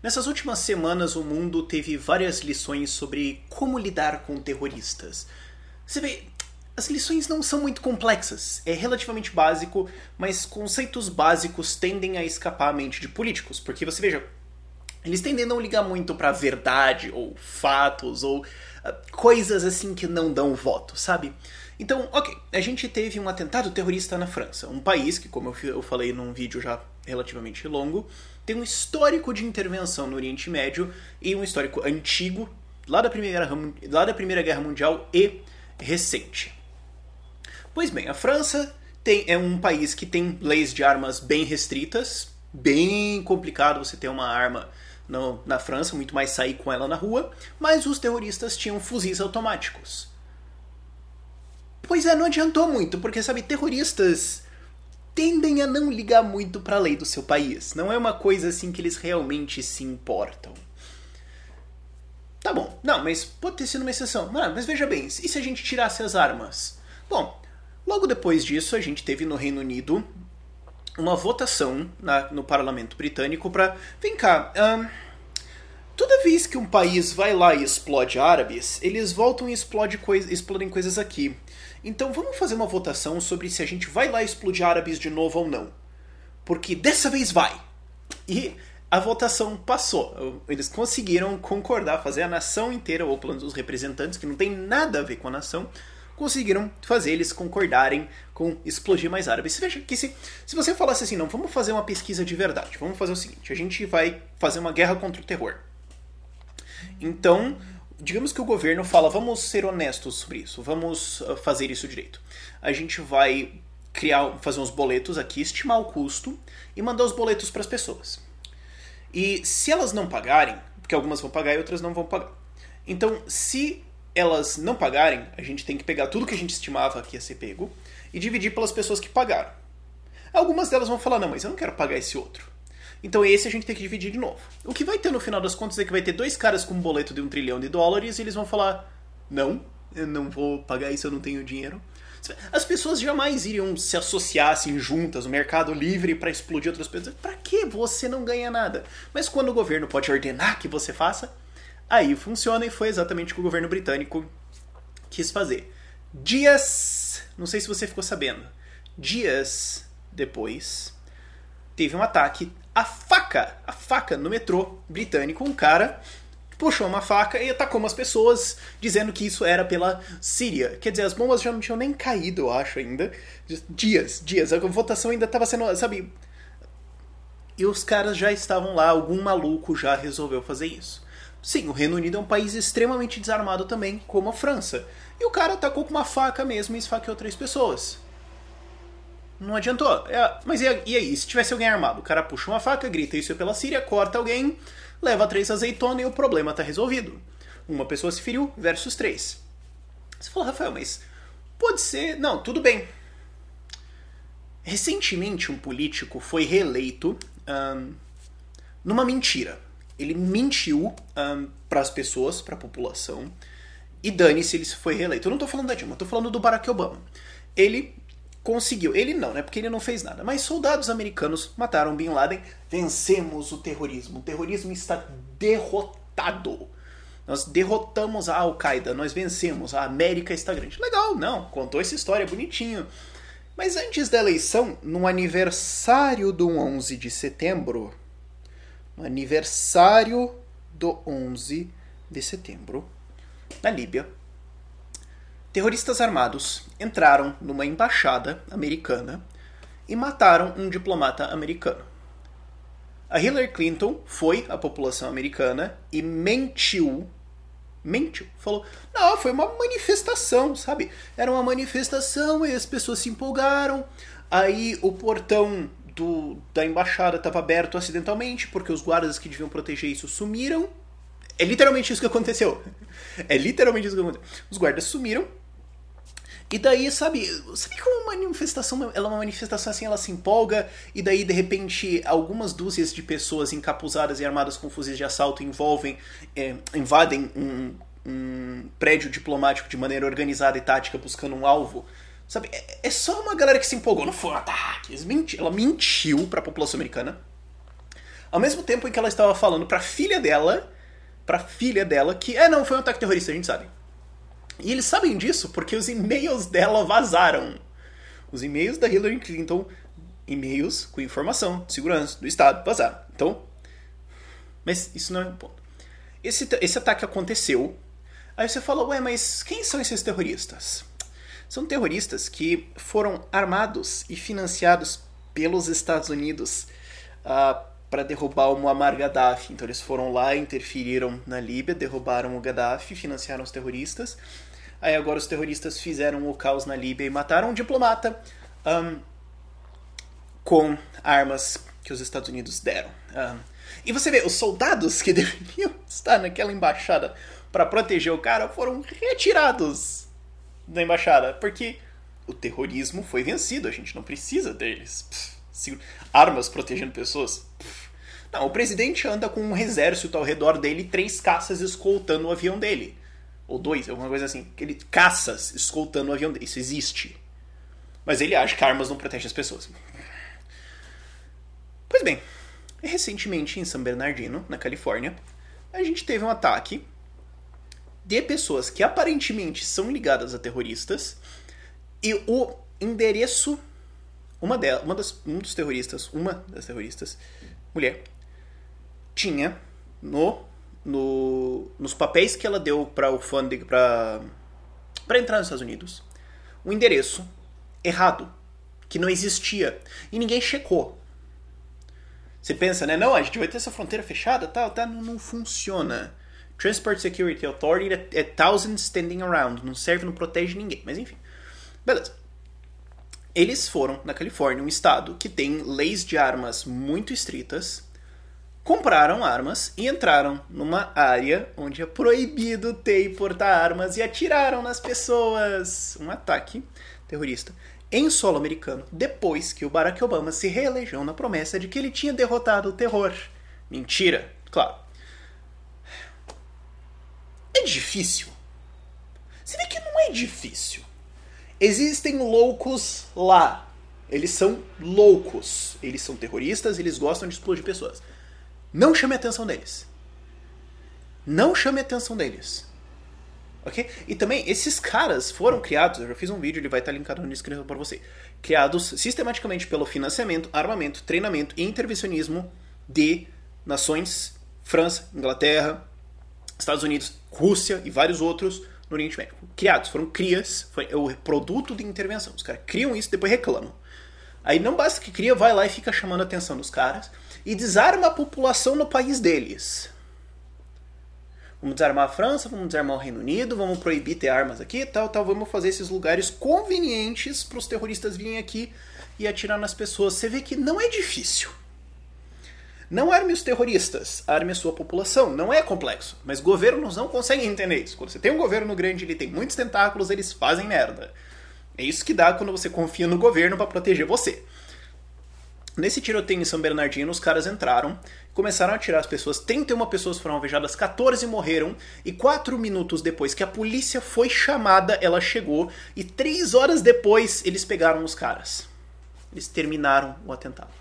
Nessas últimas semanas, o mundo teve várias lições sobre como lidar com terroristas. Você vê, as lições não são muito complexas, é relativamente básico, mas conceitos básicos tendem a escapar à mente de políticos, porque você veja, eles tendem a não ligar muito pra verdade, ou fatos, ou coisas assim que não dão voto, sabe? Então, ok, a gente teve um atentado terrorista na França, um país que, como eu falei num vídeo já relativamente longo, tem um histórico de intervenção no Oriente Médio e um histórico antigo, lá da Primeira Guerra Mundial e recente. Pois bem, a França é um país que tem leis de armas bem restritas, bem complicado você ter uma arma na França, muito mais sair com ela na rua, mas os terroristas tinham fuzis automáticos. Pois é, não adiantou muito, porque, sabe, terroristas tendem a não ligar muito para a lei do seu país. Não é uma coisa assim que eles realmente se importam. Tá bom, não, mas pode ter sido uma exceção. Mas veja bem, e se a gente tirasse as armas? Bom, logo depois disso, a gente teve no Reino Unido uma votação no parlamento britânico para... Vem cá, toda vez que um país vai lá e explode árabes, eles voltam e explodem coisas aqui. Então vamos fazer uma votação sobre se a gente vai lá explodir árabes de novo ou não. Porque dessa vez vai. E a votação passou. Eles conseguiram concordar, fazer a nação inteira, ou pelo menos os representantes, que não tem nada a ver com a nação, conseguiram fazer eles concordarem com explodir mais árabes. Você veja que se você falasse assim, não, vamos fazer uma pesquisa de verdade. Vamos fazer o seguinte, a gente vai fazer uma guerra contra o terror. Então, digamos que o governo fala, vamos ser honestos sobre isso, vamos fazer isso direito. A gente vai fazer uns boletos aqui, estimar o custo e mandar os boletos para as pessoas. E se elas não pagarem, porque algumas vão pagar e outras não vão pagar. Então, se elas não pagarem, a gente tem que pegar tudo que a gente estimava que ia ser pego e dividir pelas pessoas que pagaram. Algumas delas vão falar, não, mas eu não quero pagar esse outro. Então esse a gente tem que dividir de novo. O que vai ter no final das contas é que vai ter dois caras com um boleto de $1 trilhão e eles vão falar, não, eu não vou pagar isso, eu não tenho dinheiro. As pessoas jamais iriam se associar assim juntas no mercado livre para explodir outras pessoas. Para que? Você não ganha nada. Mas quando o governo pode ordenar que você faça, aí funciona, e foi exatamente o que o governo britânico quis fazer. Não sei se você ficou sabendo, dias depois teve um ataque a faca no metrô britânico. Um cara puxou uma faca e atacou umas pessoas, dizendo que isso era pela Síria. Quer dizer, as bombas já não tinham nem caído, eu acho, ainda. Dias. A votação ainda estava sendo, sabe... E os caras já estavam lá, algum maluco já resolveu fazer isso. Sim, o Reino Unido é um país extremamente desarmado também, como a França. E o cara atacou com uma faca mesmo e esfaqueou 3 pessoas. Não adiantou. Mas e aí? Se tivesse alguém armado, o cara puxa uma faca, grita isso é pela Síria, corta alguém, leva 3 azeitonas e o problema tá resolvido. Uma pessoa se feriu versus 3. Você fala, Rafael, mas pode ser... Não, tudo bem. Recentemente um político foi reeleito numa mentira. Ele mentiu para as pessoas, para a população, e dane-se, ele foi reeleito. Eu não tô falando da Dilma, eu tô falando do Barack Obama. Ele conseguiu, ele não, né, porque ele não fez nada, mas soldados americanos mataram Bin Laden. Vencemos o terrorismo está derrotado. Nós derrotamos a Al-Qaeda, nós vencemos, a América está grande. Legal, não, contou essa história bonitinho. Mas antes da eleição, no aniversário do 11 de setembro, no aniversário do 11 de setembro, na Líbia, terroristas armados entraram numa embaixada americana e mataram um diplomata americano. A Hillary Clinton foi à população americana e mentiu, falou, não, foi uma manifestação, sabe? Era uma manifestação e as pessoas se empolgaram, aí o portão da embaixada estava aberto acidentalmente, porque os guardas que deviam proteger isso sumiram. É literalmente isso que aconteceu. Os guardas sumiram. E daí, sabe como uma manifestação, ela é uma manifestação assim, ela se empolga, e daí, de repente, algumas dúzias de pessoas encapuzadas e armadas com fuzis de assalto invadem um prédio diplomático de maneira organizada e tática, buscando um alvo. Sabe, é só uma galera que se empolgou, não foi um ataque. Ela mentiu para a população americana. Ao mesmo tempo em que ela estava falando pra filha dela que, não, foi um ataque terrorista, a gente sabe. E eles sabem disso porque os e-mails dela vazaram. Os e-mails da Hillary Clinton, e-mails com informação de segurança do Estado, vazaram. Então, mas isso não é um ponto. Esse ataque aconteceu. Aí você fala, ué, mas quem são esses terroristas? São terroristas que foram armados e financiados pelos Estados Unidos para derrubar o Muammar Gaddafi. Então eles foram lá, interferiram na Líbia, derrubaram o Gaddafi, financiaram os terroristas. Aí agora os terroristas fizeram o caos na Líbia e mataram um diplomata com armas que os Estados Unidos deram. E você vê, os soldados que deveriam estar naquela embaixada para proteger o cara foram retirados da embaixada, porque o terrorismo foi vencido, a gente não precisa deles. Armas protegendo pessoas. Não, o presidente anda com um exército ao redor dele, 3 caças escoltando o avião dele. Ou 2, alguma coisa assim. Caças escoltando o avião dele. Isso existe. Mas ele acha que armas não protegem as pessoas. Pois bem, recentemente em San Bernardino, na Califórnia, a gente teve um ataque de pessoas que aparentemente são ligadas a terroristas e o endereço, uma das terroristas, mulher, tinha nos papéis que ela deu para o funding para entrar nos Estados Unidos, um endereço errado, que não existia e ninguém checou. Você pensa, né? Não, a gente vai ter essa fronteira fechada, tal, não funciona. Transport Security Authority é thousand standing around, não serve, não protege ninguém, mas enfim. Beleza. Eles foram na Califórnia, um estado que tem leis de armas muito estritas, compraram armas e entraram numa área onde é proibido ter e portar armas e atiraram nas pessoas. Um ataque terrorista em solo americano, depois que o Barack Obama se reelegeu na promessa de que ele tinha derrotado o terror. Mentira, claro. É difícil? Você vê que não é difícil. Existem loucos lá. Eles são loucos. Eles são terroristas, eles gostam de explodir pessoas. Não chame a atenção deles. Não chame a atenção deles. Ok? E também, esses caras foram criados, eu já fiz um vídeo, ele vai estar linkado na descrição para você, criados sistematicamente pelo financiamento, armamento, treinamento e intervencionismo de nações, França, Inglaterra, Estados Unidos, Rússia e vários outros no Oriente Médio. Criados, foram crias, foi o produto de intervenção. Os caras criam isso e depois reclamam. Aí não basta que cria, vai lá e fica chamando a atenção dos caras e desarma a população no país deles. Vamos desarmar a França, vamos desarmar o Reino Unido, vamos proibir ter armas aqui, tal, vamos fazer esses lugares convenientes para os terroristas virem aqui e atirar nas pessoas. Você vê que não é difícil. Não arme os terroristas, arme a sua população. Não é complexo, mas governos não conseguem entender isso. Quando você tem um governo grande, ele tem muitos tentáculos, eles fazem merda. É isso que dá quando você confia no governo para proteger você. Nesse tiroteio em São Bernardino, os caras entraram, começaram a atirar as pessoas, 31 pessoas foram alvejadas, 14 morreram, e 4 minutos depois que a polícia foi chamada, ela chegou, e 3 horas depois eles pegaram os caras. Eles terminaram o atentado.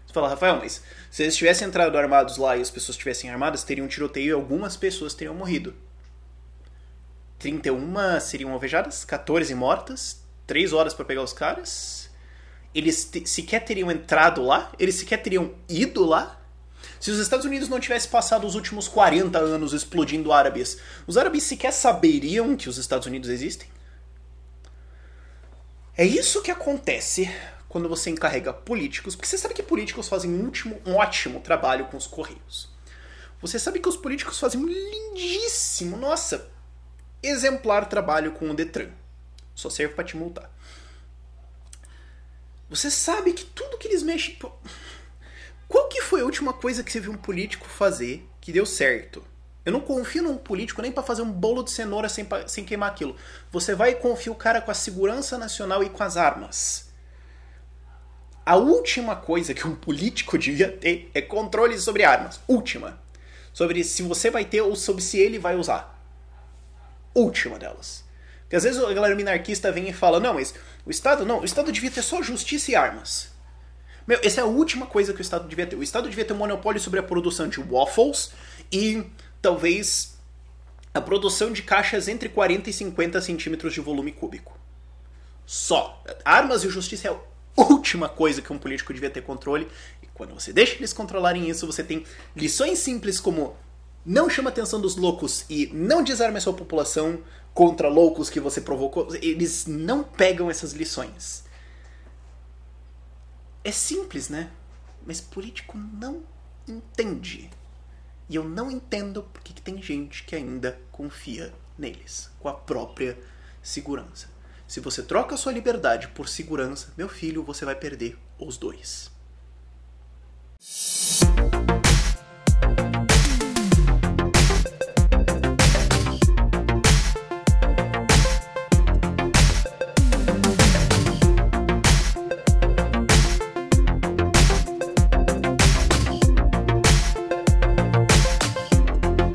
Você fala, Rafael, mas se eles tivessem entrado armados lá e as pessoas estivessem armadas, teriam um tiroteio e algumas pessoas teriam morrido. 31 seriam alvejadas, 14 mortas, 3 horas para pegar os caras. Eles sequer teriam entrado lá? Eles sequer teriam ido lá? Se os Estados Unidos não tivessem passado os últimos 40 anos explodindo árabes, os árabes sequer saberiam que os Estados Unidos existem? É isso que acontece quando você encarrega políticos, porque você sabe que políticos fazem um ótimo trabalho com os Correios. Você sabe que os políticos fazem um lindíssimo, nossa, exemplar trabalho com o Detran. Só serve pra te multar. Você sabe que tudo que eles mexem... Qual que foi a última coisa que você viu um político fazer que deu certo? Eu não confio num político nem pra fazer um bolo de cenoura sem queimar aquilo. Você vai e confia o cara com a segurança nacional e com as armas. A última coisa que um político devia ter é controle sobre armas. Última. Sobre se você vai ter ou sobre se ele vai usar. Última delas. Porque às vezes a galera minarquista vem e fala, não, mas o Estado devia ter só justiça e armas. Meu, essa é a última coisa que o Estado devia ter. O Estado devia ter um monopólio sobre a produção de waffles e talvez a produção de caixas entre 40 e 50 centímetros de volume cúbico. Só. Armas e justiça é a última coisa que um político devia ter controle. E quando você deixa eles controlarem isso, você tem lições simples como não chama a atenção dos loucos e não desarme a sua população contra loucos que você provocou. Eles não pegam essas lições. É simples, né? Mas político não entende. E eu não entendo porque que tem gente que ainda confia neles, com a própria segurança. Se você troca a sua liberdade por segurança, meu filho, você vai perder os dois.